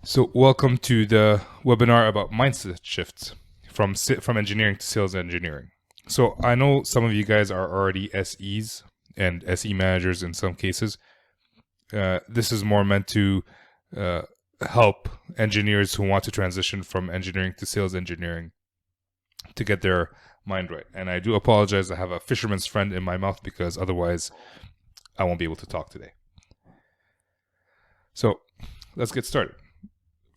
So, welcome to the webinar about mindset shifts from engineering to sales engineering. So, I know some of you guys are already SEs and SE managers in some cases. This is more meant to help engineers who want to transition from engineering to sales engineering to get their mind right. And I do apologize, I have a fisherman's friend in my mouth because otherwise I won't be able to talk today. So, let's get started.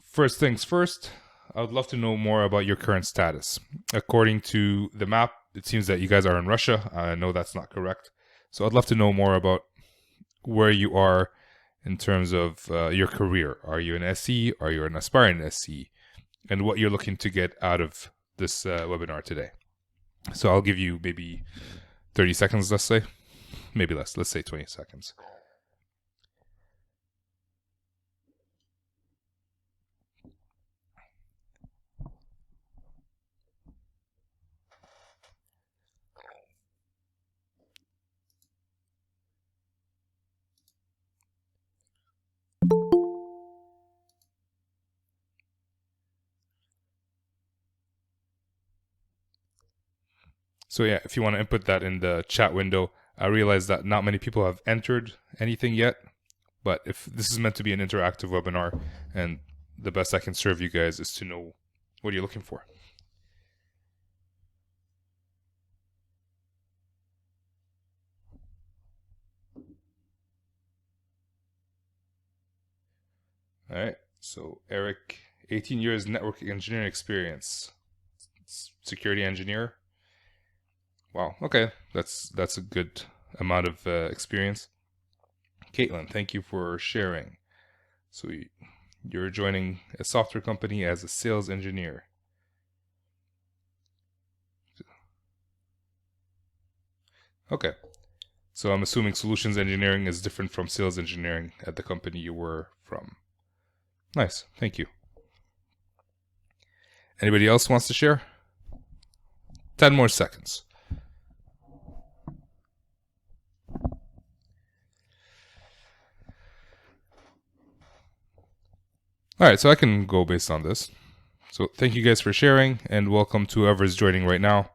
First things first, I would love to know more about your current status. According to the map, it seems that you guys are in Russia. I know that's not correct. So I'd love to know more about where you are in terms of your career. Are you an SE? Are you an aspiring SE? And what you're looking to get out of this webinar today. So I'll give you maybe 30 seconds, let's say. Maybe less. Let's say 20 seconds. So yeah, if you want to input that in the chat window, I realize that not many people have entered anything yet, but if this is meant to be an interactive webinar, and the best I can serve you guys is to know what you're looking for. All right, so Eric, 18 years network engineering experience, security engineer. Wow, okay, that's a good amount of experience. Caitlin, thank you for sharing. So you're joining a software company as a sales engineer. Okay, so I'm assuming solutions engineering is different from sales engineering at the company you were from. Nice, thank you. Anybody else wants to share? 10 more seconds. All right, so I can go based on this. So thank you guys for sharing, and welcome to whoever's joining right now.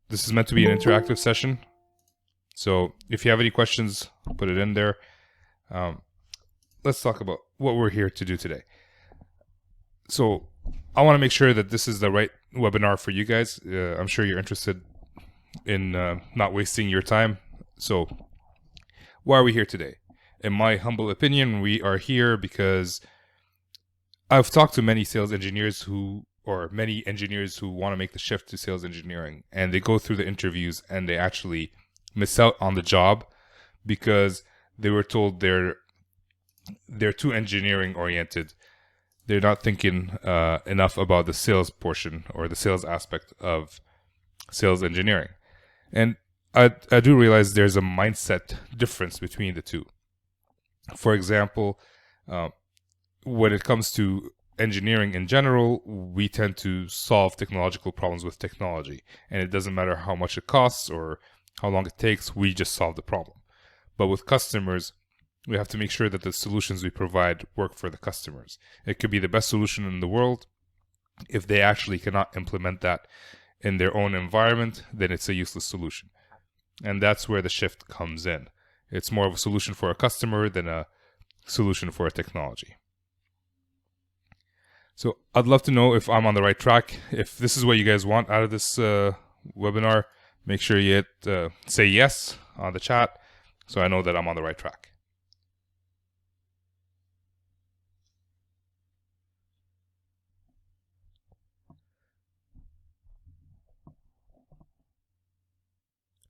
This is meant to be an interactive session. So if you have any questions, put it in there. Let's talk about what we're here to do today. So I want to make sure that this is the right webinar for you guys. I'm sure you're interested in not wasting your time. So why are we here today? In my humble opinion, we are here because I've talked to many sales engineers many engineers who want to make the shift to sales engineering, and they go through the interviews and they actually miss out on the job because they were told they're too engineering oriented. They're not thinking enough about the sales portion or the sales aspect of sales engineering. And I do realize there's a mindset difference between the two. For example, when it comes to engineering in general, we tend to solve technological problems with technology. And it doesn't matter how much it costs or how long it takes, we just solve the problem. But with customers, we have to make sure that the solutions we provide work for the customers. It could be the best solution in the world. If they actually cannot implement that in their own environment, then it's a useless solution. And that's where the shift comes in. It's more of a solution for a customer than a solution for a technology. So I'd love to know if I'm on the right track. If this is what you guys want out of this webinar, make sure you hit say yes on the chat so I know that I'm on the right track.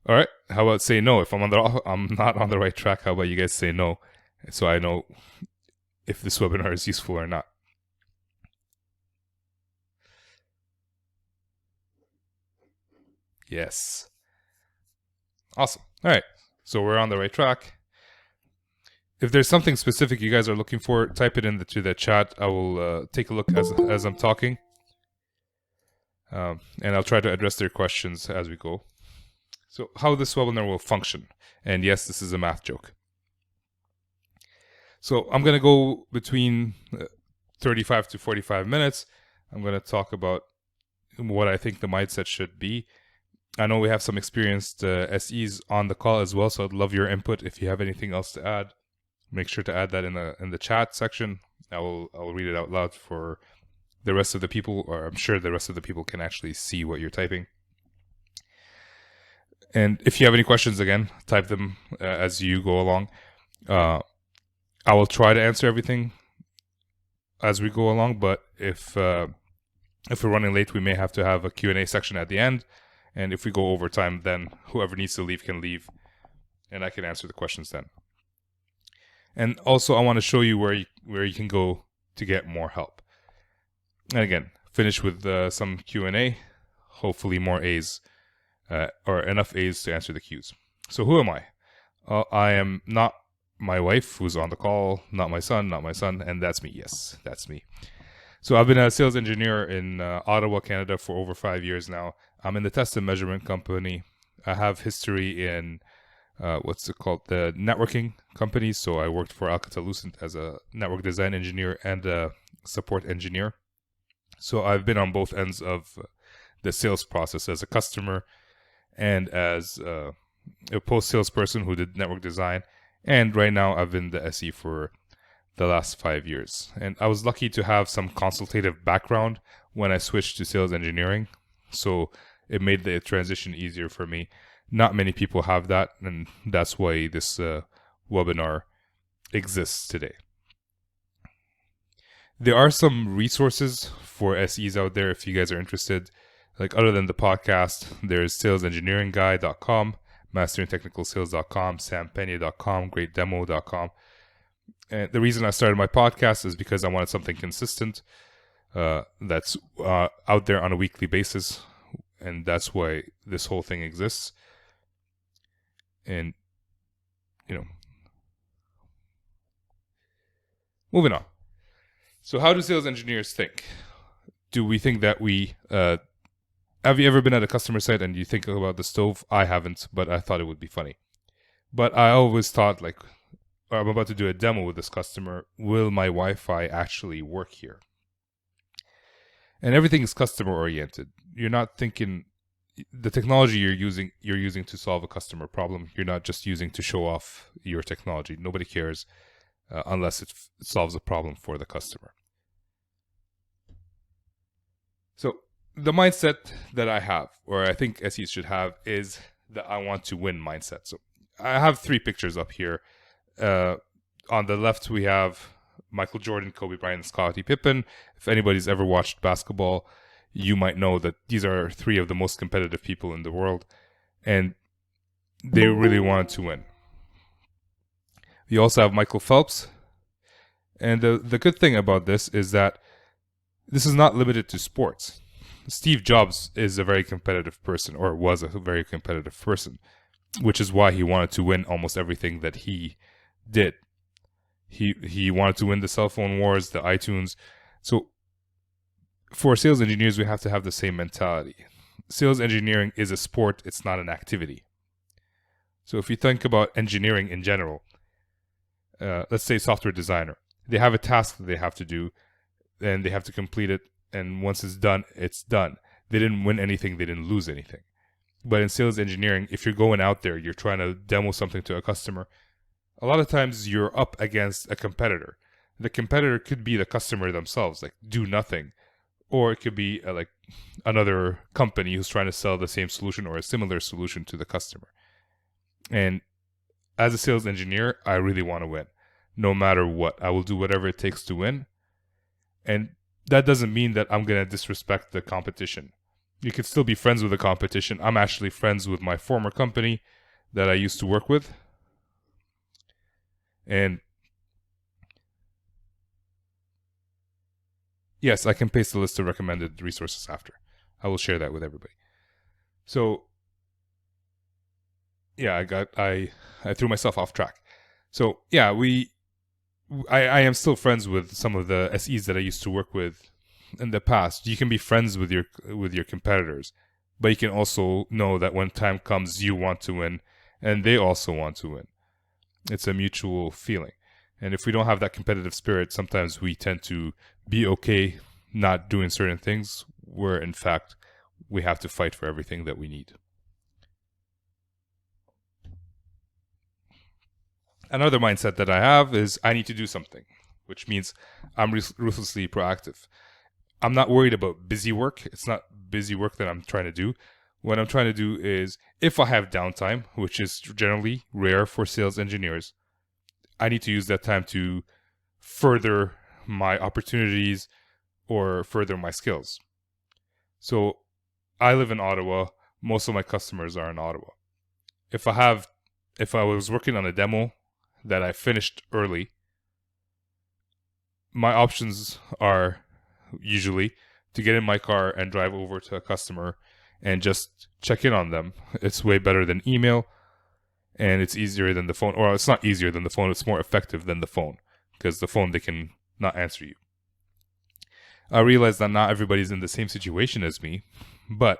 All right. How about say no? If I'm not on the right track, how about you guys say no, so I know if this webinar is useful or not. Yes. Awesome. All right. So we're on the right track. If there's something specific you guys are looking for, type it into the chat. I will take a look as I'm talking, and I'll try to address their questions as we go. So how this webinar will function. And yes, this is a math joke. So I'm going to go between 35 to 45 minutes. I'm going to talk about what I think the mindset should be. I know we have some experienced SEs on the call as well, so I'd love your input. If you have anything else to add, make sure to add that in the chat section. I'll read it out loud for the rest of the people, or I'm sure the rest of the people can actually see what you're typing. And if you have any questions, again, type them as you go along. I will try to answer everything as we go along, but if we're running late, we may have to have a Q&A section at the end. And if we go over time, then whoever needs to leave can leave, and I can answer the questions then. And also, I want to show you where you can go to get more help. And again, finish with some Q&A, hopefully more A's, or enough A's to answer the Q's. So who am I? I am not my wife who's on the call, not my son, and that's me. Yes, that's me. So I've been a sales engineer in Ottawa, Canada for over 5 years now. I'm in the test and measurement company. I have history in the networking companies. So I worked for Alcatel-Lucent as a network design engineer and a support engineer. So I've been on both ends of the sales process as a customer and as a post-sales person who did network design. And right now I've been the SE for the last 5 years. And I was lucky to have some consultative background when I switched to sales engineering. So it made the transition easier for me. Not many people have that, and that's why this webinar exists today. There are some resources for SEs out there if you guys are interested. Like other than the podcast, there's salesengineeringguy.com, masteringtechnicalsales.com, sampena.com, greatdemo.com. And the reason I started my podcast is because I wanted something consistent that's out there on a weekly basis. And that's why this whole thing exists. And, moving on. So how do sales engineers think? Do we think that have you ever been at a customer site and you think about the stove? I haven't, but I thought it would be funny. But I always thought, like, I'm about to do a demo with this customer. Will my Wi-Fi actually work here? And everything is customer oriented. You're not thinking the technology you're using to solve a customer problem. You're not just using to show off your technology. Nobody cares unless it solves a problem for the customer. So the mindset that I have, or I think SEs should have, is the I want to win mindset. So I have 3 pictures up here. On the left, we have Michael Jordan, Kobe Bryant, and Scottie Pippen. If anybody's ever watched basketball, you might know that these are 3 of the most competitive people in the world, and they really wanted to win. You also have Michael Phelps, and the good thing about this is that this is not limited to sports. Steve Jobs is a very competitive person, or was a very competitive person, which is why he wanted to win almost everything that he did. He wanted to win the cell phone wars, the iTunes. So for sales engineers, we have to have the same mentality. Sales engineering is a sport, it's not an activity. So if you think about engineering in general, let's say software designer, they have a task that they have to do, and they have to complete it, and once it's done, it's done. They didn't win anything, they didn't lose anything. But in sales engineering, if you're going out there, you're trying to demo something to a customer, a lot of times you're up against a competitor. The competitor could be the customer themselves, like do nothing. Or it could be like another company who's trying to sell the same solution or a similar solution to the customer. And as a sales engineer, I really want to win. No matter what, I will do whatever it takes to win. And that doesn't mean that I'm going to disrespect the competition. You could still be friends with the competition. I'm actually friends with my former company that I used to work with. And yes, I can paste the list of recommended resources after. I will share that with everybody. So yeah, I threw myself off track. So yeah, I am still friends with some of the SEs that I used to work with in the past. You can be friends with your competitors, but you can also know that when time comes, you want to win, and they also want to win. It's a mutual feeling. And if we don't have that competitive spirit, sometimes we tend to be okay not doing certain things where in fact we have to fight for everything that we need. Another mindset that I have is I need to do something, which means I'm ruthlessly proactive. I'm not worried about busy work. It's not busy work that I'm trying to do. What I'm trying to do is, if I have downtime, which is generally rare for sales engineers, I need to use that time to further my opportunities or further my skills. So I live in Ottawa. Most of my customers are in Ottawa. If I was working on a demo that I finished early, my options are usually to get in my car and drive over to a customer and just check in on them. It's way better than email, and it's easier than the phone. Or it's not easier than the phone, it's more effective than the phone, because the phone, they can not answer you. I realize that not everybody's in the same situation as me, but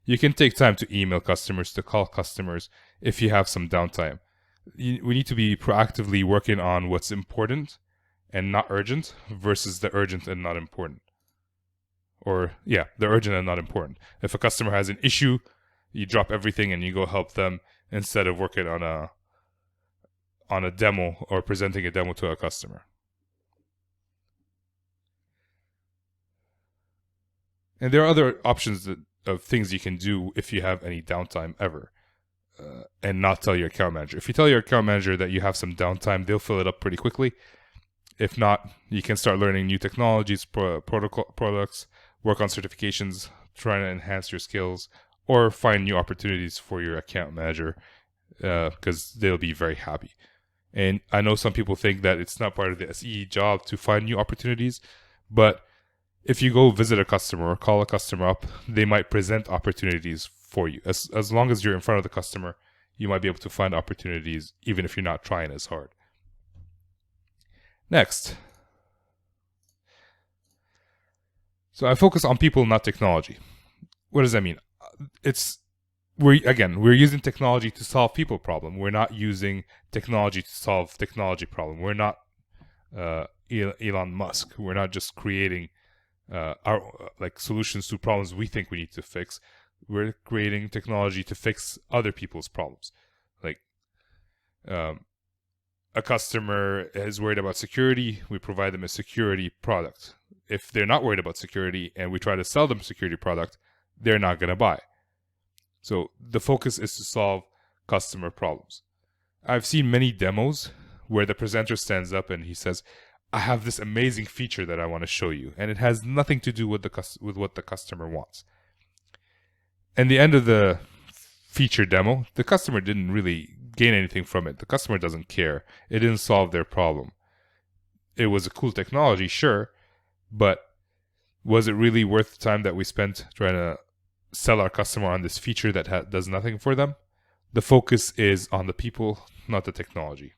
you can take time to email customers, to call customers if you have some downtime. We need to be proactively working on what's important and not urgent versus the urgent and not important. Or, yeah, the urgent and not important. If a customer has an issue, you drop everything and you go help them instead of working on a demo or presenting a demo to a customer. And there are other options of things you can do if you have any downtime ever, and not tell your account manager. If you tell your account manager that you have some downtime, they'll fill it up pretty quickly. If not, you can start learning new technologies, products, work on certifications, trying to enhance your skills, or find new opportunities for your account manager, because they'll be very happy. And I know some people think that it's not part of the SE job to find new opportunities, but if you go visit a customer or call a customer up, they might present opportunities for you. As long as you're in front of the customer, you might be able to find opportunities even if you're not trying as hard. Next. So I focus on people, not technology. What does that mean? We're using technology to solve people problem. We're not using technology to solve technology problem. We're not Elon Musk. We're not just creating our solutions to problems we think we need to fix. We're creating technology to fix other people's problems. Like a customer is worried about security, we provide them a security product. If they're not worried about security and we try to sell them a security product, they're not going to buy. So the focus is to solve customer problems. I've seen many demos where the presenter stands up and he says, I have this amazing feature that I want to show you, and it has nothing to do with what the customer wants. And the end of the feature demo, the customer didn't really gain anything from it. The customer doesn't care. It didn't solve their problem. It was a cool technology, sure, but was it really worth the time that we spent trying to sell our customer on this feature that does nothing for them? The focus is on the people, not the technology.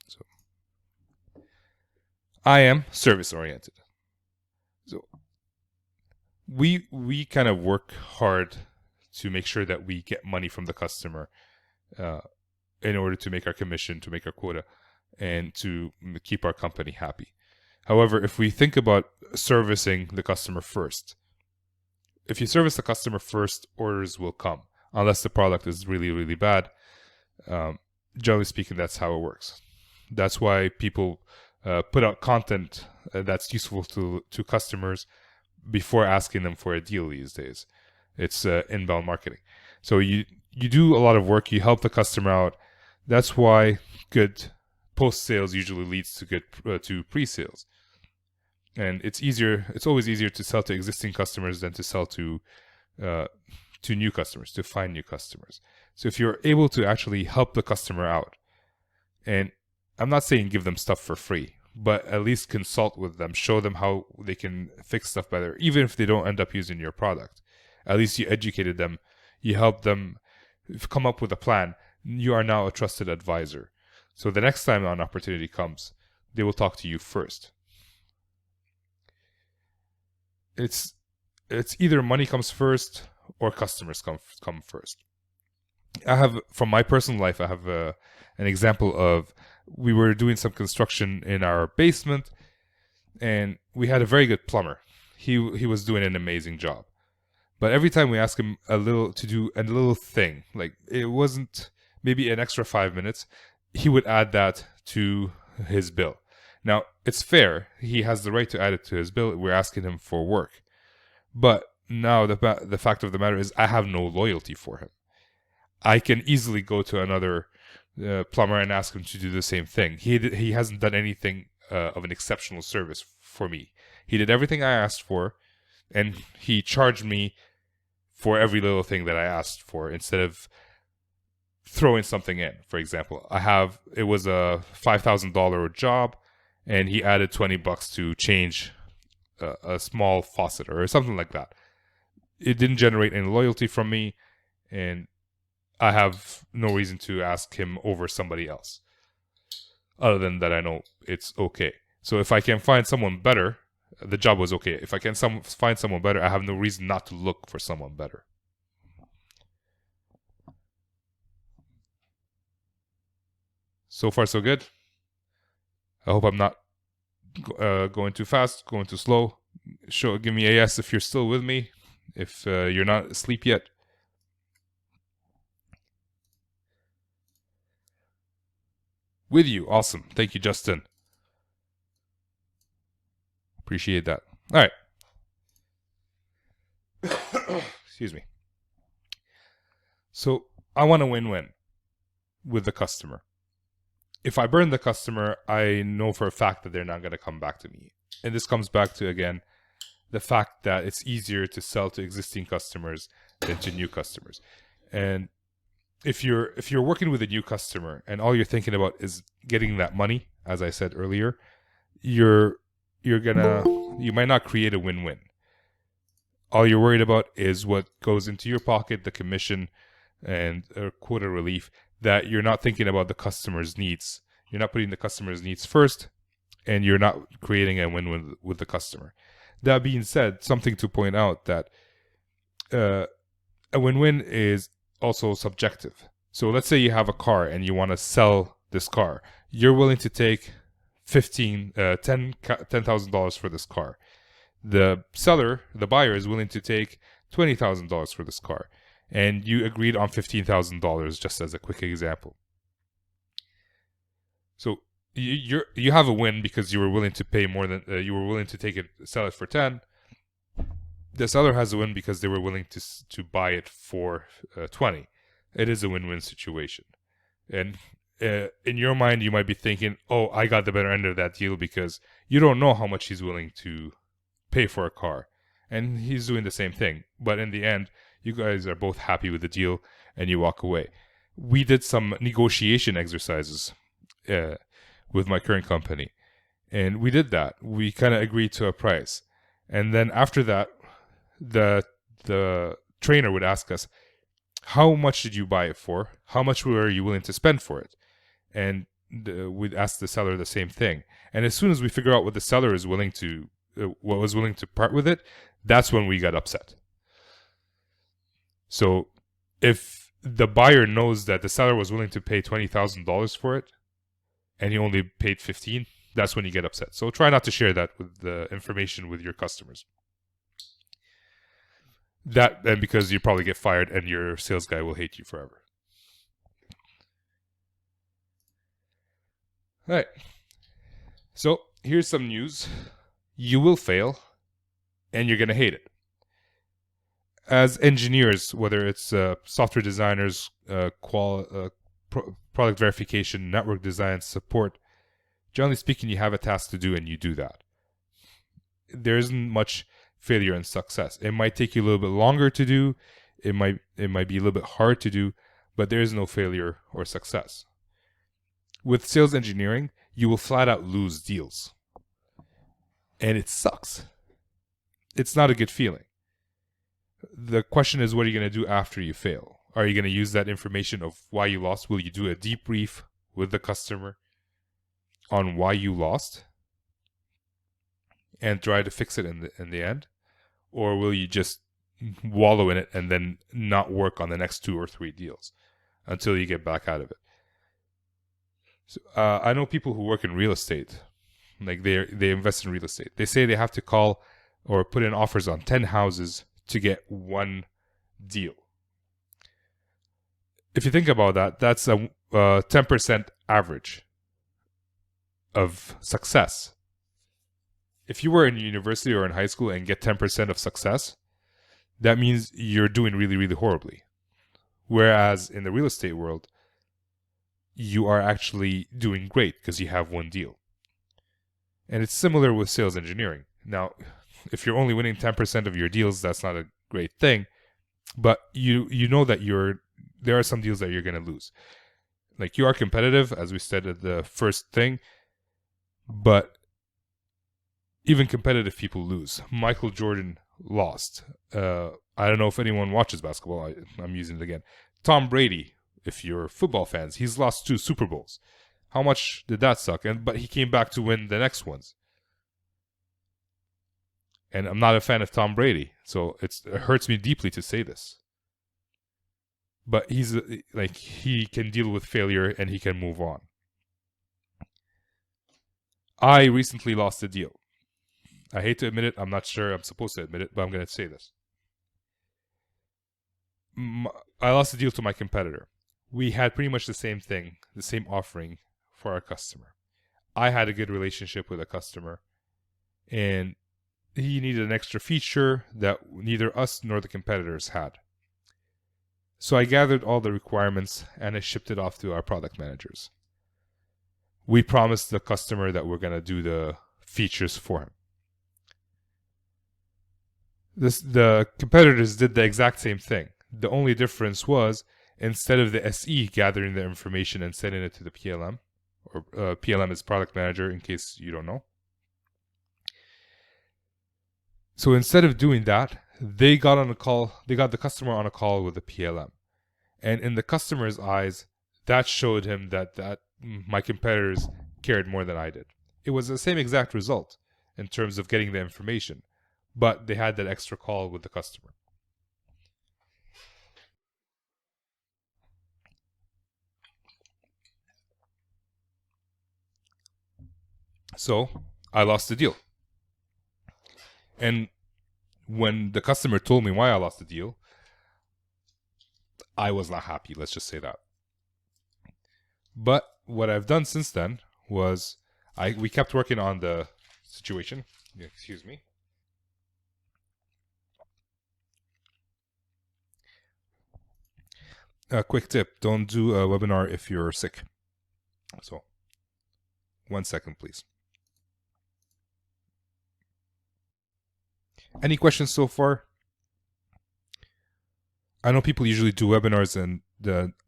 So I am service oriented. So we kind of work hard to make sure that we get money from the customer in order to make our commission, to make our quota, and to keep our company happy. However, if we think about servicing the customer first, if you service the customer first, orders will come. Unless the product is really, really bad. Generally speaking, that's how it works. That's why people put out content that's useful to customers before asking them for a deal these days. It's inbound marketing. So you do a lot of work, you help the customer out. That's why good post-sales usually leads to good to pre-sales. And it's always easier to sell to existing customers than to sell to new customers, to find new customers. So if you're able to actually help the customer out, and I'm not saying give them stuff for free, but at least consult with them, show them how they can fix stuff better, even if they don't end up using your product. At least you educated them, you helped them come up with a plan. You are now a trusted advisor. So the next time an opportunity comes, they will talk to you first. It's either money comes first or customers come first. I have, from my personal life, I have an example of, we were doing some construction in our basement, and we had a very good plumber. He was doing an amazing job. But every time we ask him to do a little thing, like it wasn't maybe an extra 5 minutes, he would add that to his bill. Now, it's fair. He has the right to add it to his bill. We're asking him for work. But now the fact of the matter is, I have no loyalty for him. I can easily go to another plumber and ask him to do the same thing. He hasn't done anything of an exceptional service for me. He did everything I asked for, and he charged me for every little thing that I asked for, instead of throwing something in. For example, it was a $5,000 job, and he added $20 to change a small faucet or something like that. It didn't generate any loyalty from me, and I have no reason to ask him over somebody else, other than that I know it's okay. So if I can find someone better, the job was okay. If I can find someone better, I have no reason not to look for someone better. So far, so good. I hope I'm not going too fast, going too slow. Give me a yes if you're still with me, if you're not asleep yet. With you. Awesome. Thank you, Justin. Appreciate that. All right. Excuse me. So I want a win-win with the customer. If I burn the customer, I know for a fact that they're not going to come back to me. And this comes back to, again, the fact that it's easier to sell to existing customers than to new customers. And if you're working with a new customer and all you're thinking about is getting that money, as I said earlier, you might not create a win-win. All you're worried about is what goes into your pocket, the commission and quota relief, that you're not thinking about the customer's needs. You're not putting the customer's needs first, and you're not creating a win-win with the customer. That being said, something to point out, that a win-win is also subjective. So let's say you have a car and you want to sell this car. You're willing to take $10,000 for this car. The seller, the buyer, is willing to take $20,000 for this car, and you agreed on $15,000, just as a quick example. So you have a win because you were willing to pay more than you were willing to sell it for 10. The seller has a win because they were willing to buy it for 20. It is a win-win situation, and in your mind, you might be thinking, "Oh, I got the better end of that deal," because you don't know how much he's willing to pay for a car, and he's doing the same thing. But in the end, you guys are both happy with the deal, and you walk away. We did some negotiation exercises with my current company, and we did that. We kind of agreed to a price, and then after that, the trainer would ask us, "How much did you buy it for? How much were you willing to spend for it?" And we'd ask the seller the same thing. And as soon as we figure out what the seller is willing to, what was willing to part with it, that's when we got upset. So if the buyer knows that the seller was willing to pay $20,000 for it, and he only paid 15, that's when you get upset. So try not to share that with the information with your customers. And because you probably get fired and your sales guy will hate you forever. All right. So here's some news. You will fail, and you're going to hate it. As engineers, whether it's software designers, product verification, network design, support, generally speaking, you have a task to do, and you do that. There isn't much failure and success. It might take you a little bit longer to do. It might be a little bit hard to do, but there is no failure or success. With sales engineering, you will flat out lose deals. And it sucks. It's not a good feeling. The question is, what are you going to do after you fail? Are you going to use that information of why you lost? Will you do a debrief with the customer on why you lost and try to fix it in the end? Or will you just wallow in it and then not work on the next 2 or 3 deals until you get back out of it. So, I know people who work in real estate, like they invest in real estate. They say they have to call or put in offers on 10 houses to get 1 deal. If you think about that, that's a 10% average of success. If you were in university or in high school and get 10% of success, that means you're doing really, really horribly. Whereas in the real estate world, you are actually doing great because you have 1 deal. And it's similar with sales engineering. Now, if you're only winning 10% of your deals, that's not a great thing. But you know that there are some deals that you're going to lose. Like, you are competitive, as we said at the first thing, but even competitive people lose. Michael Jordan lost. I don't know if anyone watches basketball. I'm using it again. Tom Brady, if you're football fans, he's lost 2 Super Bowls. How much did that suck? But he came back to win the next ones. And I'm not a fan of Tom Brady, so it hurts me deeply to say this. But he can deal with failure and he can move on. I recently lost a deal. I hate to admit it. I'm not sure I'm supposed to admit it, but I'm going to say this. I lost a deal to my competitor. We had pretty much the same thing, the same offering for our customer. I had a good relationship with a customer, and he needed an extra feature that neither us nor the competitors had. So I gathered all the requirements and I shipped it off to our product managers. We promised the customer that we're going to do the features for him. The competitors did the exact same thing. The only difference was, instead of the SE gathering the information and sending it to the PLM, or PLM is product manager in case you don't know. So instead of doing that, they got the customer on a call with the PLM. And in the customer's eyes, that showed him that my competitors cared more than I did. It was the same exact result in terms of getting the information, but they had that extra call with the customer. So I lost the deal. And when the customer told me why I lost the deal, I was not happy, let's just say that. But what I've done since then was we kept working on the situation. Excuse me. A quick tip, don't do a webinar if you're sick. So, 1 second, please. Any questions so far? I know people usually do webinars and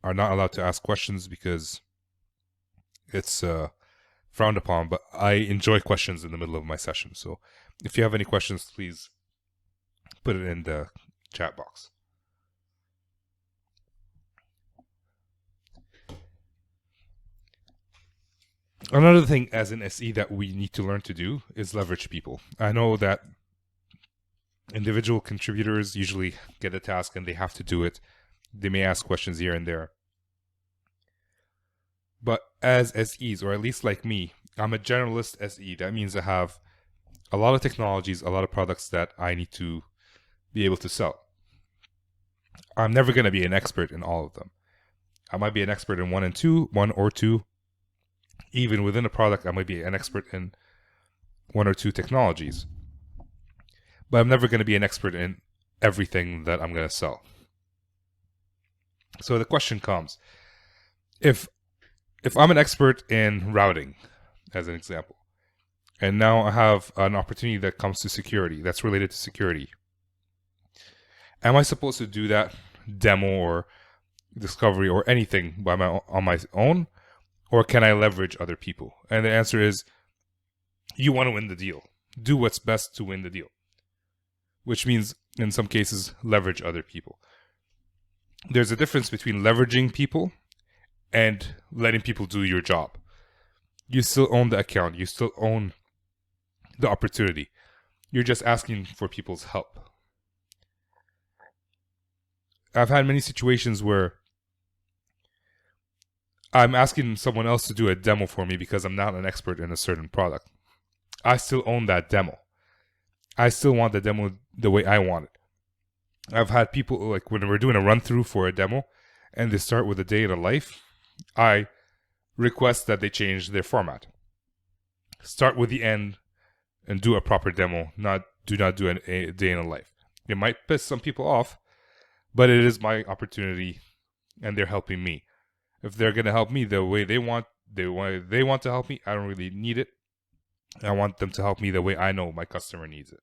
are not allowed to ask questions because it's frowned upon, but I enjoy questions in the middle of my session. So if you have any questions, please put it in the chat box. Another thing as an SE that we need to learn to do is leverage people. I know that individual contributors usually get a task and they have to do it. They may ask questions here and there. But as SEs, or at least like me, I'm a generalist SE. That means I have a lot of technologies, a lot of products that I need to be able to sell. I'm never going to be an expert in all of them. I might be an expert in one or two. Even within a product, I might be an expert in 1 or 2 technologies. But I'm never going to be an expert in everything that I'm going to sell. So the question comes, if I'm an expert in routing, as an example, and now I have an opportunity that comes to security, that's related to security, am I supposed to do that demo or discovery or anything on my own, or can I leverage other people? And the answer is, you want to win the deal. Do what's best to win the deal. Which means, in some cases, leverage other people. There's a difference between leveraging people and letting people do your job. You still own the account. You still own the opportunity. You're just asking for people's help. I've had many situations where I'm asking someone else to do a demo for me because I'm not an expert in a certain product. I still own that demo. I still want the demo the way I want it. I've had people, like when we're doing a run through for a demo and they start with a day in a life, I request that they change their format. Start with the end and do a proper demo, do not do a day in a life. It might piss some people off, but it is my opportunity and they're helping me. If they're going to help me the way they want to help me, I don't really need it. I want them to help me the way I know my customer needs it.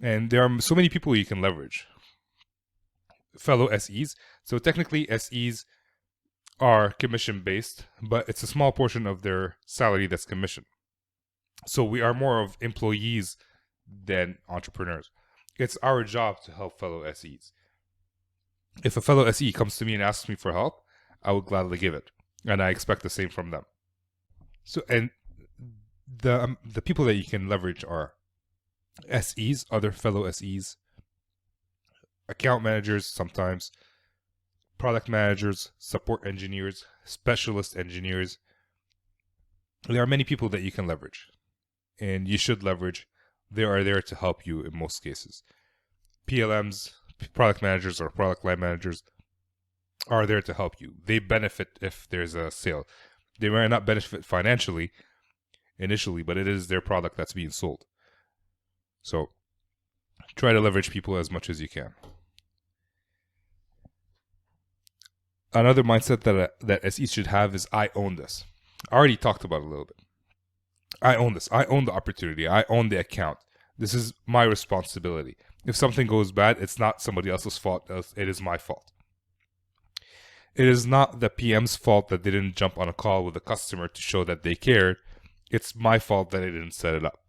And there are so many people you can leverage. Fellow SEs. So technically SEs are commission based, but it's a small portion of their salary that's commission. So we are more of employees than entrepreneurs. It's our job to help fellow SEs. If a fellow SE comes to me and asks me for help, I will gladly give it. And I expect the same from them. So, and the people that you can leverage are SEs, other fellow SEs, account managers sometimes, product managers, support engineers, specialist engineers. There are many people that you can leverage. And you should leverage. They are there to help you in most cases. PLMs, product managers or product line managers are there to help you. They benefit if there's a sale. They might not benefit financially initially, but it is their product that's being sold. So try to leverage people as much as you can. Another mindset that SEs should have is I own this. I already talked about it a little bit. I own this. I own the opportunity. I own the account. This is my responsibility. If something goes bad, it's not somebody else's fault. It is my fault. It is not the PM's fault that they didn't jump on a call with a customer to show that they cared. It's my fault that I didn't set it up.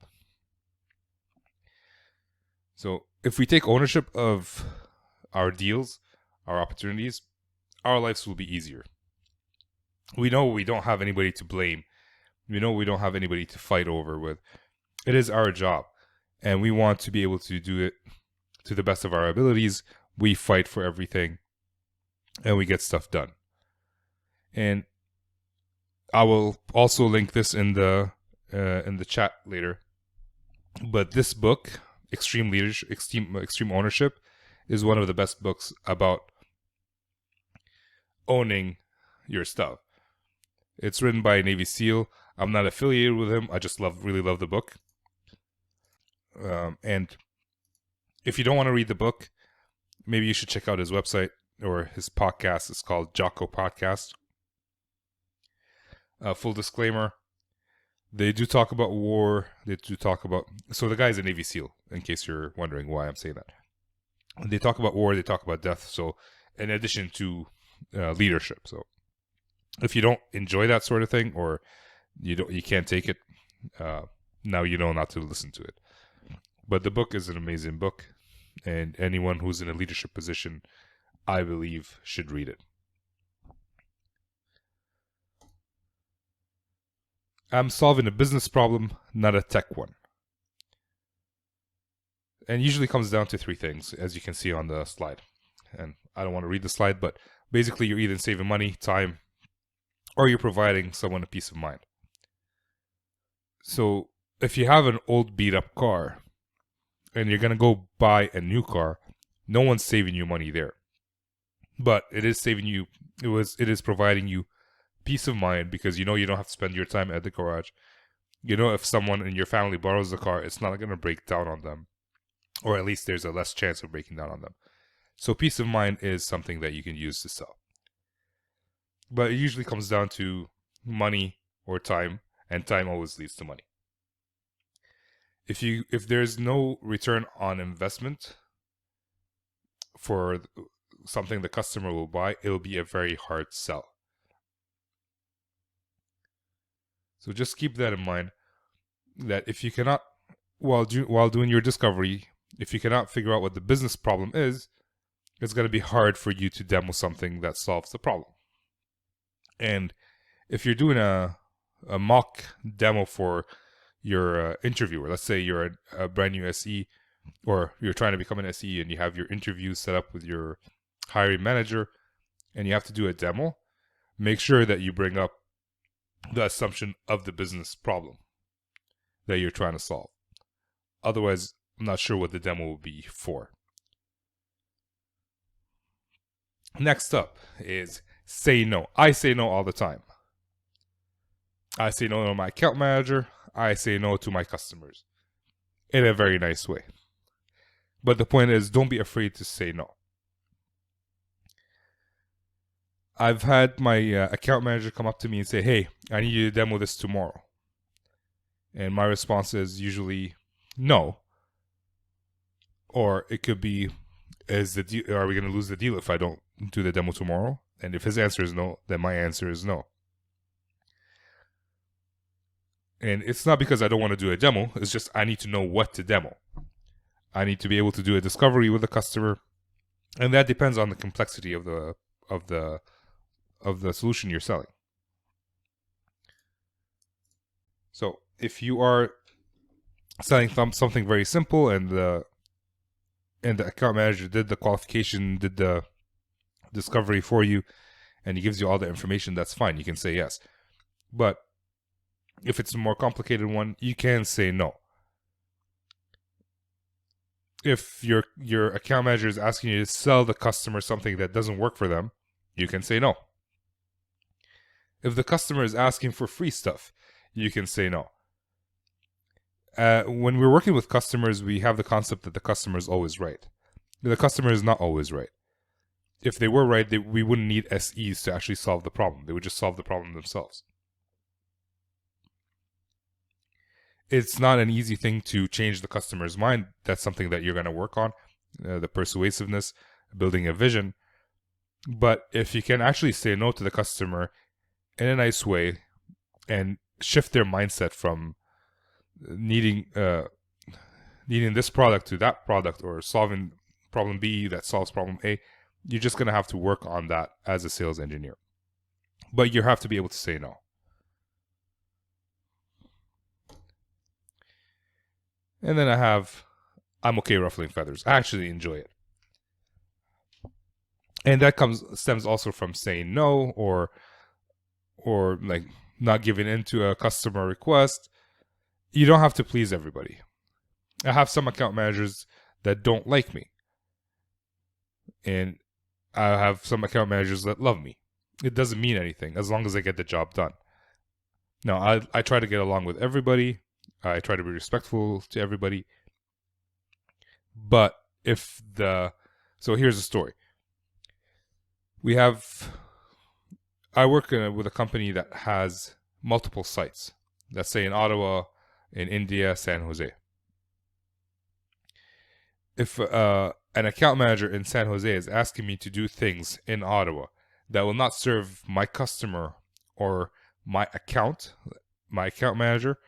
So if we take ownership of our deals, our opportunities, our lives will be easier. We know we don't have anybody to blame. We know we don't have anybody to fight over with. It is our job, and we want to be able to do it to the best of our abilities. We fight for everything, and we get stuff done. And I will also link this in the chat later. But this book, Extreme Leadership, Extreme Ownership, is one of the best books about owning your stuff. It's written by a Navy SEAL. I'm not affiliated with him. I just really love the book. And if you don't want to read the book, maybe you should check out his website or his podcast. It's called Jocko Podcast. Full disclaimer, they do talk about war. They do talk about... So the guy's a Navy SEAL, in case you're wondering why I'm saying that. They talk about war. They talk about death. So in addition to leadership. So if you don't enjoy that sort of thing, or you can't take it, now you know not to listen to it. But the book is an amazing book, and anyone who's in a leadership position, I believe, should read it. I'm solving a business problem, not a tech one. And usually comes down to three things, as you can see on the slide. And I don't want to read the slide, but basically you're either saving money, time, or you're providing someone a peace of mind. So if you have an old beat up car and you're going to go buy a new car, no one's saving you money there. But it is saving you, it is providing you peace of mind, because you know you don't have to spend your time at the garage. You know if someone in your family borrows the car, it's not going to break down on them. Or at least there's a less chance of breaking down on them. So peace of mind is something that you can use to sell. But it usually comes down to money or time, and time always leads to money. If there's no return on investment for something the customer will buy, it'll be a very hard sell. So just keep that in mind, that if you cannot, while doing your discovery, if you cannot figure out what the business problem is, it's going to be hard for you to demo something that solves the problem. And if you're doing a mock demo for your interviewer, let's say you're a brand new SE or you're trying to become an SE and you have your interview set up with your hiring manager and you have to do a demo, make sure that you bring up the assumption of the business problem that you're trying to solve. Otherwise, I'm not sure what the demo will be for. Next up is say no. I say no all the time. I say no to my account manager. I say no to my customers in a very nice way. But the point is, don't be afraid to say no. I've had my account manager come up to me and say, hey, I need you to demo this tomorrow. And my response is usually no. Or it could be, are we going to lose the deal if I don't do the demo tomorrow? And if his answer is no, then my answer is no. And it's not because I don't want to do a demo. It's just I need to know what to demo. I need to be able to do a discovery with the customer, and that depends on the complexity of the solution you're selling. So if you are selling something very simple and the account manager did the qualification, did the discovery for you, and he gives you all the information, that's fine. You can say yes. But if it's a more complicated one, you can say no. If your account manager is asking you to sell the customer something that doesn't work for them, you can say no. If the customer is asking for free stuff, you can say no. When we're working with customers, we have the concept that the customer is always right. The customer is not always right. If they were right, we wouldn't need SEs to actually solve the problem. They would just solve the problem themselves. It's not an easy thing to change the customer's mind. That's something that you're going to work on, the persuasiveness, building a vision. But if you can actually say no to the customer in a nice way and shift their mindset from needing this product to that product, or solving problem B that solves problem A, you're just going to have to work on that as a sales engineer. But you have to be able to say no. And then I'm okay ruffling feathers. I actually enjoy it. And that stems also from saying no, or like not giving in to a customer request. You don't have to please everybody. I have some account managers that don't like me. And I have some account managers that love me. It doesn't mean anything as long as I get the job done. Now, I try to get along with everybody. I try to be respectful to everybody. But so here's a story. I work with a company that has multiple sites. Let's say in Ottawa, in India, San Jose. If an account manager in San Jose is asking me to do things in Ottawa that will not serve my customer or my account manager,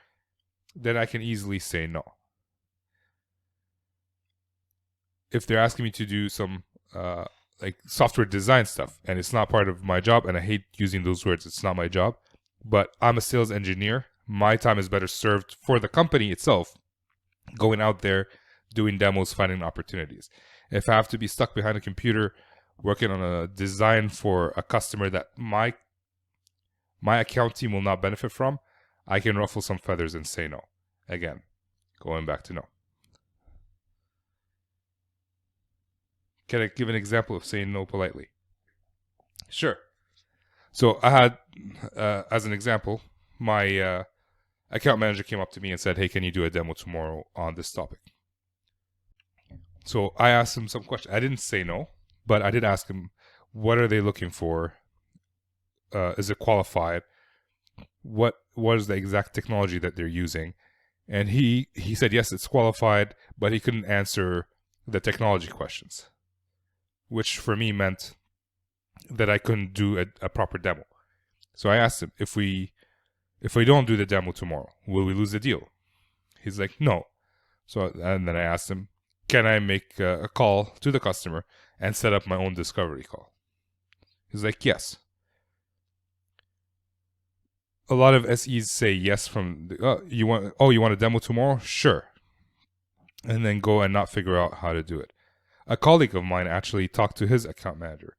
then I can easily say no. If they're asking me to do some like software design stuff and it's not part of my job, and I hate using those words, it's not my job, but I'm a sales engineer, my time is better served for the company itself, going out there, doing demos, finding opportunities. If I have to be stuck behind a computer working on a design for a customer that my account team will not benefit from, I can ruffle some feathers and say no. Again, going back to no. Can I give an example of saying no politely? Sure. So I had, as an example, my account manager came up to me and said, hey, can you do a demo tomorrow on this topic? So I asked him some questions. I didn't say no, but I did ask him, what are they looking for? Is it qualified? What is the exact technology that they're using? And he said, yes, it's qualified, but he couldn't answer the technology questions, which for me meant that I couldn't do a proper demo. So I asked him, if we don't do the demo tomorrow, will we lose the deal? He's like, no. And then I asked him, can I make a call to the customer and set up my own discovery call? He's like, yes. A lot of SEs say yes from you want a demo tomorrow? Sure. and then go and not figure out how to do it. A colleague of mine actually talked to his account manager,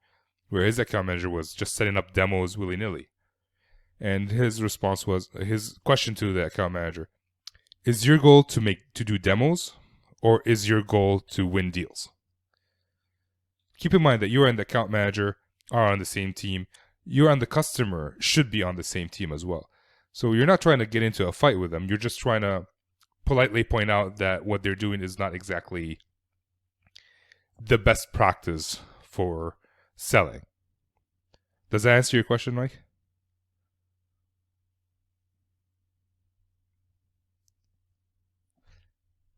where his account manager was just setting up demos willy-nilly. And his response was, his question to the account manager, is your goal to do demos, or is your goal to win deals? Keep in mind that you and the account manager are on the same team. You and the customer should be on the same team as well. So you're not trying to get into a fight with them. You're just trying to politely point out that what they're doing is not exactly the best practice for selling. Does that answer your question, Mike?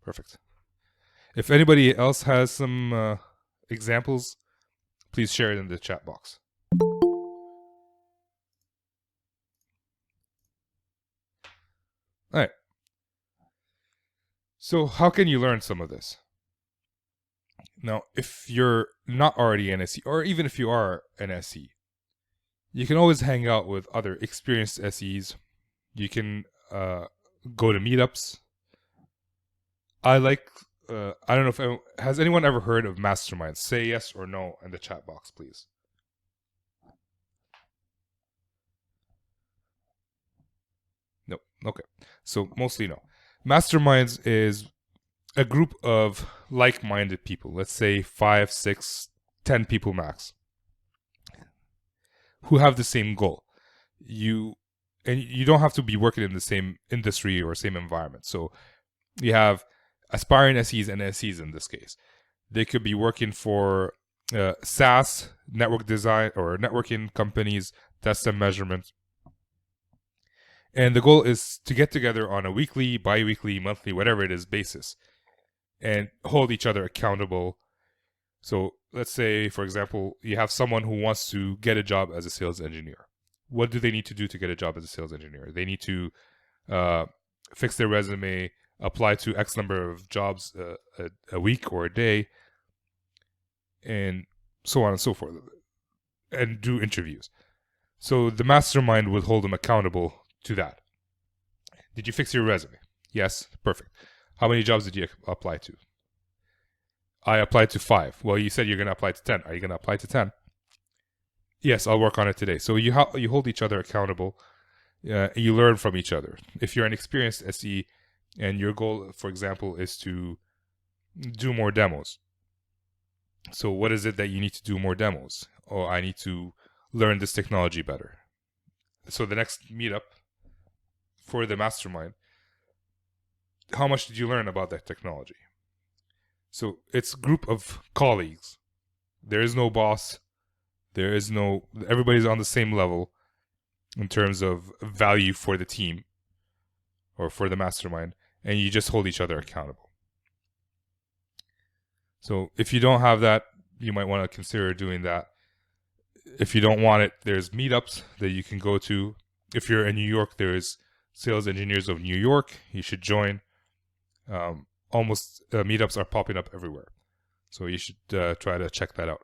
Perfect. If anybody else has some examples, please share it in the chat box. All right. So how can you learn some of this? Now, if you're not already an SE, or even if you are an SE, you can always hang out with other experienced SEs. You can go to meetups. I don't know if has anyone ever heard of masterminds? Say yes or no in the chat box, please. No. Okay. So mostly no. Masterminds is a group of like-minded people. Let's say 5, 6, 10 people max, who have the same goal. You don't have to be working in the same industry or same environment. So you have aspiring SEs and SEs in this case. They could be working for SaaS, network design, or networking companies, test and measurement. And the goal is to get together on a weekly, bi-weekly, monthly, whatever it is basis, and hold each other accountable. So let's say, for example, you have someone who wants to get a job as a sales engineer. What do they need to do to get a job as a sales engineer? They need to fix their resume, apply to X number of jobs a week or a day, and so on and so forth, and do interviews. So the mastermind would hold them accountable to that. Did you fix your resume? Yes, perfect. How many jobs did you apply to? I applied to 5. Well, you said you're going to apply to 10. Are you going to apply to 10? Yes, I'll work on it today. So you hold each other accountable. You learn from each other. If you're an experienced SE and your goal, for example, is to do more demos. So what is it that you need to do more demos? Oh, I need to learn this technology better. So the next meetup for the mastermind, how much did you learn about that technology? So it's a group of colleagues. There is no boss. Everybody's on the same level in terms of value for the team or for the mastermind, and you just hold each other accountable. So if you don't have that, you might want to consider doing that. If you don't want it, there's meetups that you can go to. If you're in New York, there's Sales Engineers of New York. You should join. Meetups are popping up everywhere. So you should try to check that out.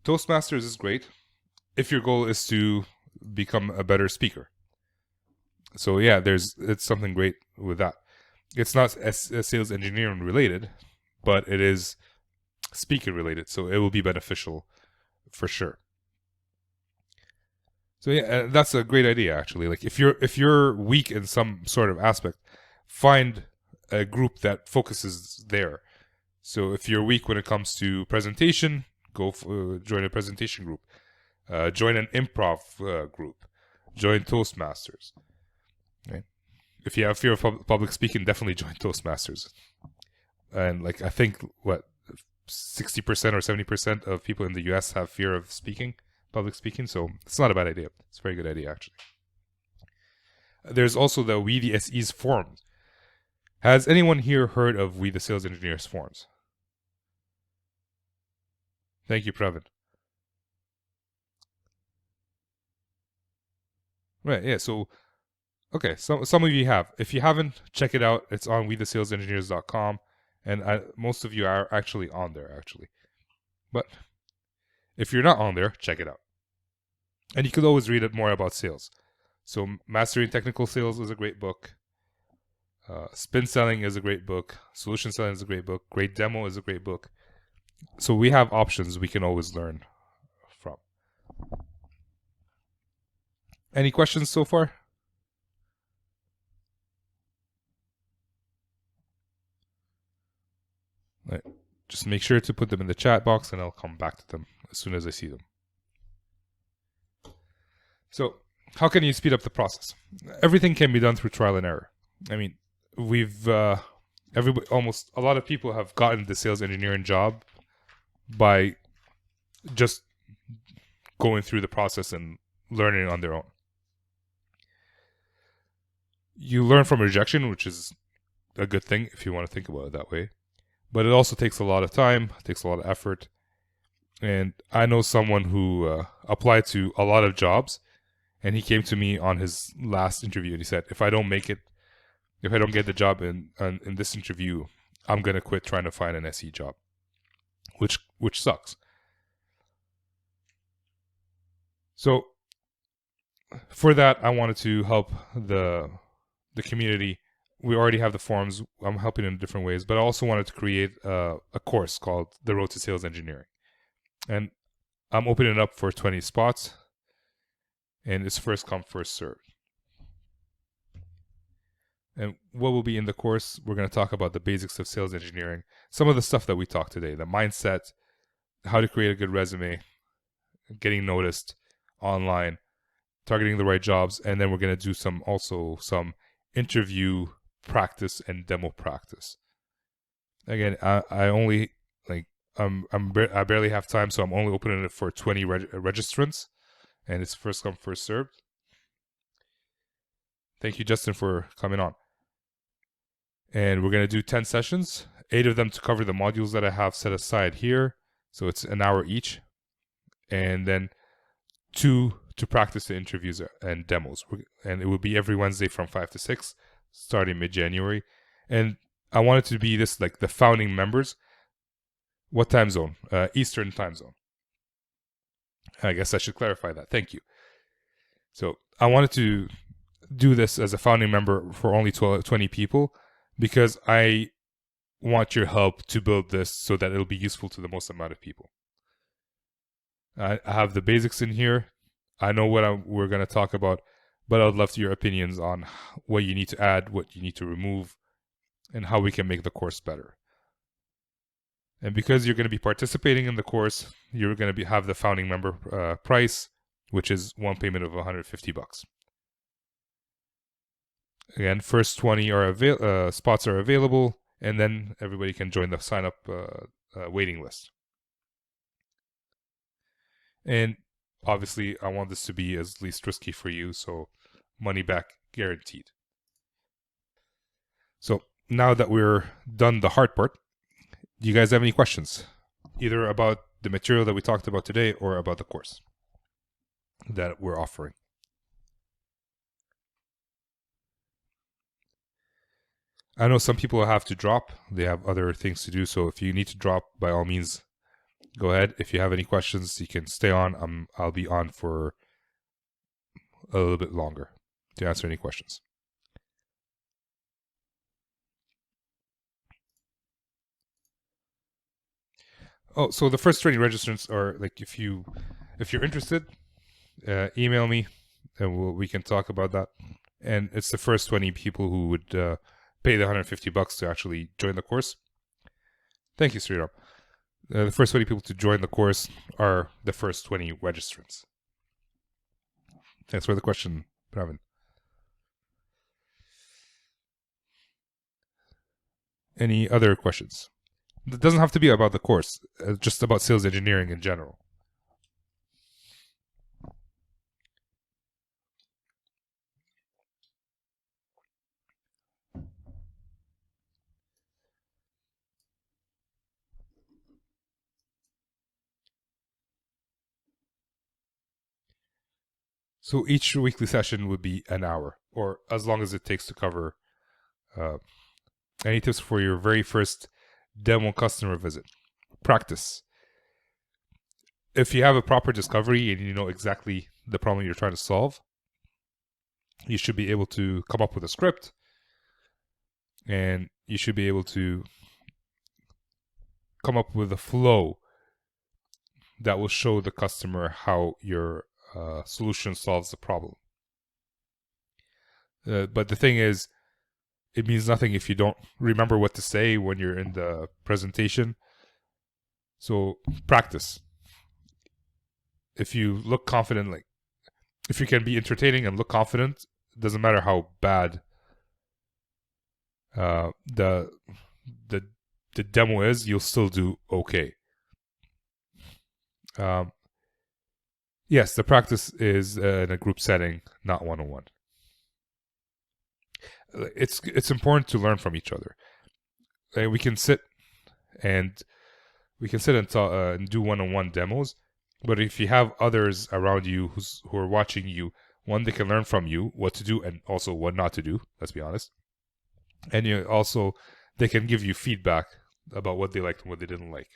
Toastmasters is great if your goal is to become a better speaker. So yeah, it's something great with that. It's not sales engineering related, but it is speaker related, so it will be beneficial for sure. So yeah, that's a great idea actually. Like if you're weak in some sort of aspect, find a group that focuses there. So if you're weak when it comes to presentation, go join a presentation group. Join an improv group. Join Toastmasters. Right? If you have fear of public speaking, definitely join Toastmasters. And like I think 60% or 70% of people in the US have fear of public speaking, so it's not a bad idea. It's a very good idea actually. There's also the We the SEs forums. Has anyone here heard of We the Sales Engineers forums? Thank you, Pravin. Right, yeah, so okay, some of you have. If you haven't, check it out. It's on WeTheSalesEngineers.com, and most of you are actually on there, actually. But if you're not on there, check it out. And you could always read more about sales. So Mastering Technical Sales is a great book. Spin Selling is a great book. Solution Selling is a great book. Great Demo is a great book. So we have options we can always learn from. Any questions so far? Right. Just make sure to put them in the chat box and I'll come back to them as soon as I see them. So how can you speed up the process? Everything can be done through trial and error. I mean, we've almost a lot of people have gotten the sales engineering job by just going through the process and learning on their own. You learn from rejection, which is a good thing if you want to think about it that way. But it also takes a lot of time, takes a lot of effort. And I know someone who applied to a lot of jobs, and he came to me on his last interview and he said, if I don't make it, if I don't get the job in this interview, I'm going to quit trying to find an SE job, which sucks. So for that, I wanted to help the community. We already have the forums. I'm helping in different ways, but I also wanted to create a course called The Road to Sales Engineering. And I'm opening it up for 20 spots. And it's first come, first served. And what will be in the course? We're going to talk about the basics of sales engineering. Some of the stuff that we talked today, the mindset, how to create a good resume, getting noticed online, targeting the right jobs. And then we're going to do some interview practice and demo practice. Again, I only I barely have time, so I'm only opening it for 20 registrants, and it's first come, first served. Thank you, Justin, for coming on. And we're going to do 10 sessions, 8 of them to cover the modules that I have set aside here. So it's an hour each. And then 2 to practice the interviews and demos. And it will be every Wednesday from 5 to 6, starting mid-January. And I want it to be this, like the founding members. What time zone? Eastern time zone. I guess I should clarify that. Thank you. So I wanted to do this as a founding member for only 20 people because I want your help to build this so that it'll be useful to the most amount of people. I have the basics in here. I know what we're going to talk about, but I'd love your opinions on what you need to add, what you need to remove, and how we can make the course better. And because you're going to be participating in the course, you're going to have the founding member price, which is one payment of $150. Again, first 20 spots are available, and then everybody can join the sign-up waiting list. And obviously, I want this to be as least risky for you, so money back guaranteed. So now that we're done the hard part, do you guys have any questions? Either about the material that we talked about today or about the course that we're offering. I know some people have to drop. They have other things to do. So if you need to drop, by all means, go ahead. If you have any questions, you can stay on. I'll be on for a little bit longer to answer any questions. Oh, so the first 20 registrants are like, if you're interested, email me and we can talk about that. And it's the first 20 people who would pay the $150 to actually join the course. Thank you, Sriram. The first 20 people to join the course are the first 20 registrants. Thanks for the question, Pravin. Any other questions? It doesn't have to be about the course, just about sales engineering in general. So each weekly session would be an hour, or as long as it takes to cover. Any tips for your very first demo customer visit? Practice. If you have a proper discovery and you know exactly the problem you're trying to solve, you should be able to come up with a script and you should be able to come up with a flow that will show the customer how your solution solves the problem. But the thing is, it means nothing if you don't remember what to say when you're in the presentation. So practice. If you look confident, like if you can be entertaining and look confident, it doesn't matter how bad the demo is, you'll still do okay. Yes, the practice is in a group setting, not one-on-one. It's important to learn from each other. We can sit and do one-on-one demos, but if you have others around you who are watching you, one, they can learn from you what to do and also what not to do. Let's be honest, and they can give you feedback about what they liked and what they didn't like.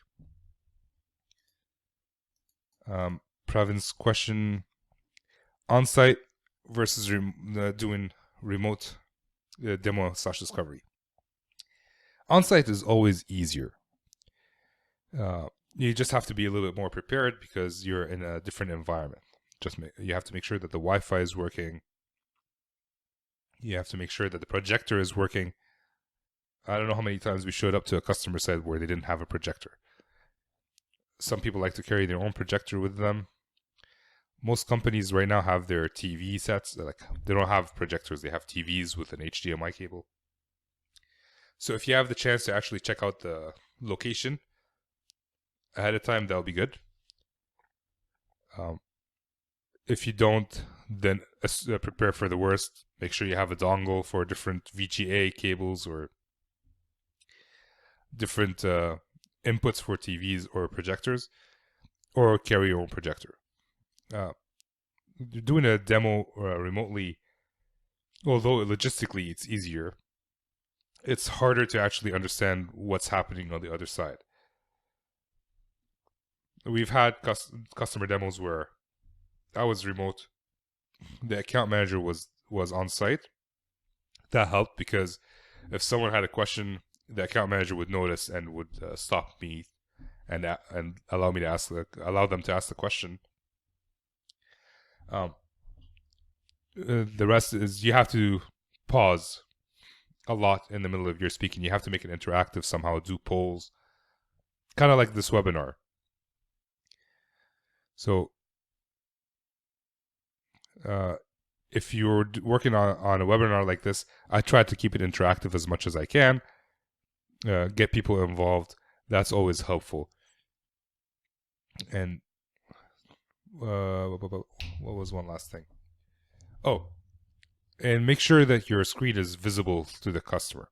Pravin's question: on-site versus doing remote demo / discovery. On-site is always easier. You just have to be a little bit more prepared because you're in a different environment. You have to make sure that the Wi-Fi is working. You have to make sure that the projector is working. I don't know how many times we showed up to a customer site where they didn't have a projector. Some people like to carry their own projector with them. Most companies right now have their TV sets. They don't have projectors. They have TVs with an HDMI cable. So if you have the chance to actually check out the location ahead of time, that'll be good. If you don't, then prepare for the worst. Make sure you have a dongle for different VGA cables or different inputs for TVs or projectors, or carry your own projector. Doing a demo remotely, although logistically it's easier, it's harder to actually understand what's happening on the other side. We've had customer demos where I was remote, the account manager was on site. That helped because if someone had a question, the account manager would notice and would stop me and allow them to ask the question. The rest is you have to pause a lot in the middle of your speaking. You have to make it interactive somehow, do polls, kind of like this webinar. So if you're working on a webinar like this, I try to keep it interactive as much as I can. Get people involved. That's always helpful. And what was one last thing? Oh, and make sure that your screen is visible to the customer.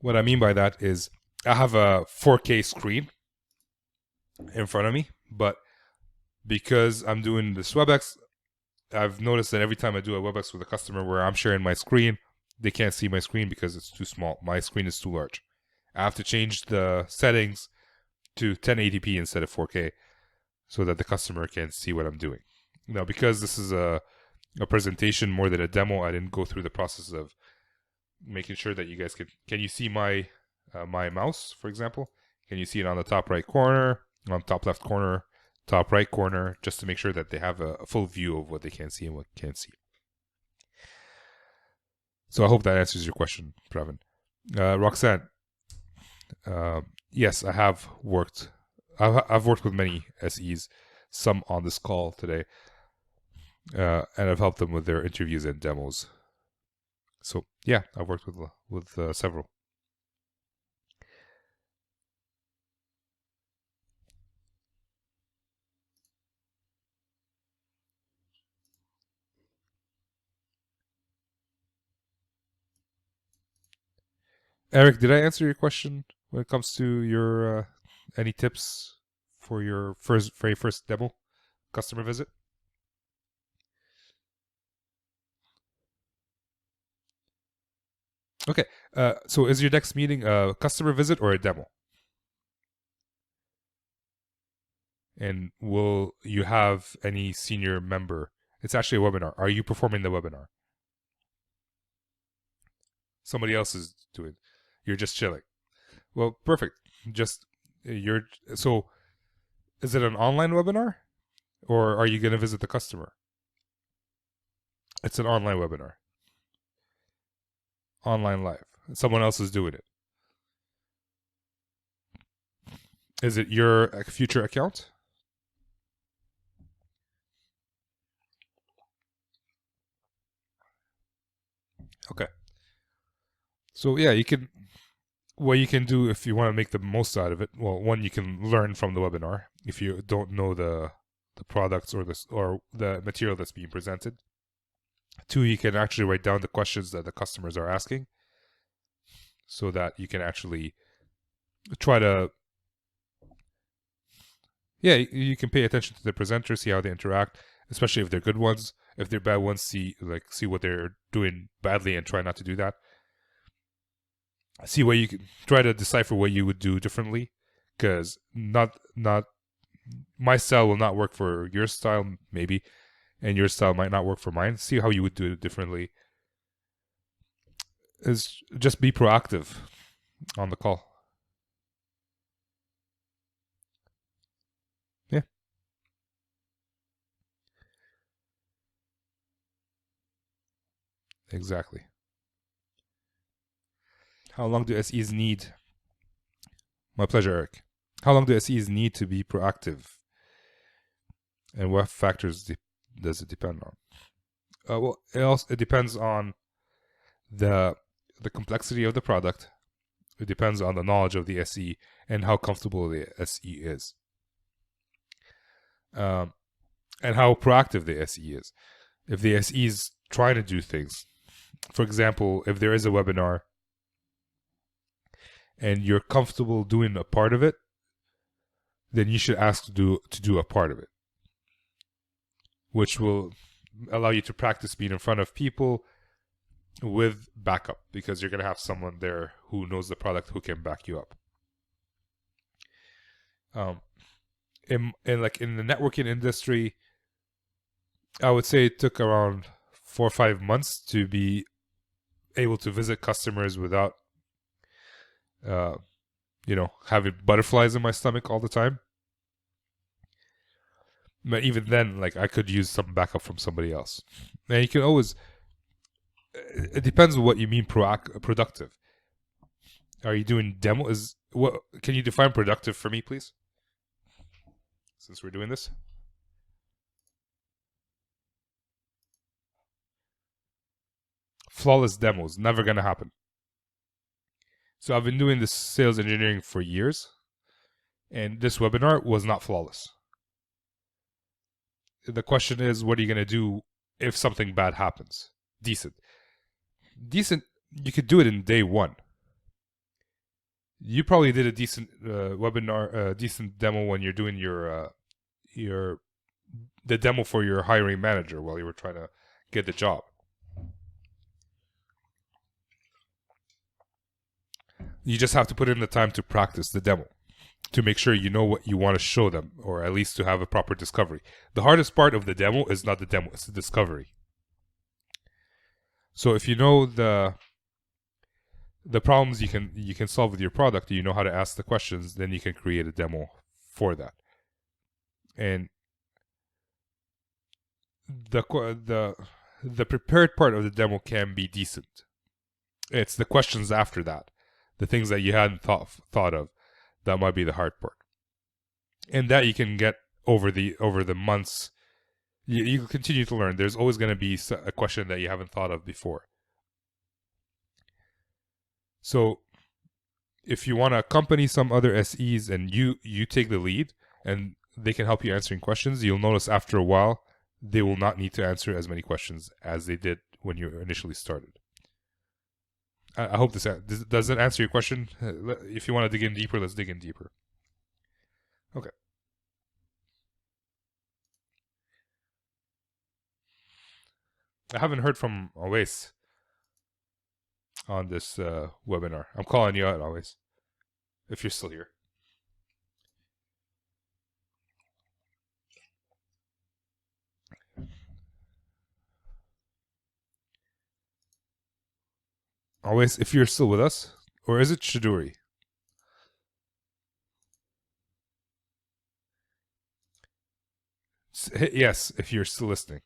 What I mean by that is I have a 4K screen in front of me, but because I'm doing this WebEx, I've noticed that every time I do a WebEx with a customer where I'm sharing my screen, they can't see my screen because it's too small. My screen is too large. I have to change the settings to 1080p instead of 4K so that the customer can see what I'm doing. Now, because this is a presentation more than a demo, I didn't go through the process of making sure that you guys can you see my my mouse, for example? Can you see it on the top right corner, on top left corner, top right corner, just to make sure that they have a full view of what they can see and what can't see. So I hope that answers your question, Pravin. Roxanne, yes, I've worked with many SEs, some on this call today, and I've helped them with their interviews and demos. So yeah, I've worked with several. Eric, did I answer your question when it comes to your any tips for your very first demo customer visit? Okay, so is your next meeting a customer visit or a demo? And will you have any senior member? It's actually a webinar. Are you performing the webinar? Somebody else is doing. You're just chilling. Well, perfect. Just you're so. Is it an online webinar, or are you going to visit the customer? It's an online webinar, online live. Someone else is doing it. Is it your future account? Okay. So yeah, you can. What you can do if you want to make the most out of it. Well, one, you can learn from the webinar if you don't know the products or the material that's being presented. Two, you can actually write down the questions that the customers are asking, so that you can actually try to. Yeah, you can pay attention to the presenters, see how they interact, especially if they're good ones. If they're bad ones, see what they're doing badly and try not to do that. See what you can try to decipher what you would do differently, because not my style will not work for your style, maybe, and your style might not work for mine. See how you would do it differently. Is just be proactive on the call. Yeah, exactly. How long do SEs need? My pleasure, Eric. How long do SEs need to be proactive, and what factors does it depend on? Well, it depends on the complexity of the product. It depends on the knowledge of the SE and how comfortable the SE is, and how proactive the SE is. If the SE is trying to do things, for example, if there is a webinar and you're comfortable doing a part of it, then you should ask to do a part of it, which will allow you to practice being in front of people with backup, because you're going to have someone there who knows the product who can back you up. In the networking industry, I would say it took around 4 or 5 months to be able to visit customers without having butterflies in my stomach all the time. But even then, I could use some backup from somebody else. And you can always, it depends on what you mean productive. Are you doing demo? Can you define productive for me, please? Since we're doing this. Flawless demos, never gonna happen. So I've been doing this sales engineering for years, and this webinar was not flawless. The question is, what are you gonna do if something bad happens? Decent, you could do it in day one. You probably did a decent webinar, decent demo when you're doing the demo for your hiring manager while you were trying to get the job. You just have to put in the time to practice the demo, to make sure you know what you want to show them, or at least to have a proper discovery. The hardest part of the demo is not the demo, it's the discovery. So if you know the problems you can solve with your product, you know how to ask the questions, then you can create a demo for that. And the prepared part of the demo can be decent. It's the questions after that, the things that you hadn't thought of, that might be the hard part. And that you can get over the months. You continue to learn. There's always going to be a question that you haven't thought of before. So if you want to accompany some other SEs and you take the lead and they can help you answering questions, you'll notice after a while they will not need to answer as many questions as they did when you initially started. I hope this does it answer your question. If you want to dig in deeper, let's dig in deeper. Okay. I haven't heard from Awais on this webinar. I'm calling you out, Awais, if you're still here. Always, if you're still with us, Or is it Chidori? Yes, if you're still listening.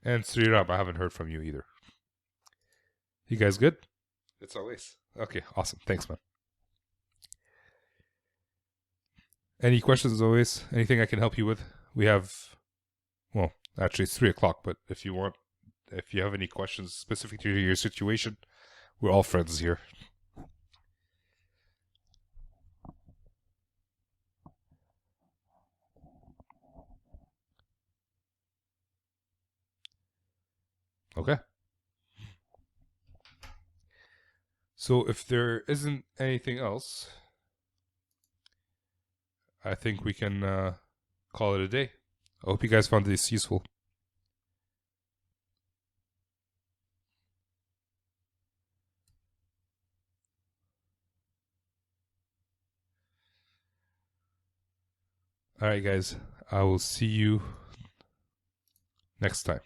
And Srirab, I haven't heard from you either. You guys good? It's always. Okay, awesome. Thanks, man. Any questions as always? Anything I can help you with? We have, well, actually it's 3 o'clock, but if you have any questions specific to your situation, we're all friends here. Okay. So if there isn't anything else, I think we can call it a day. I hope you guys found this useful. All right, guys. I will see you next time.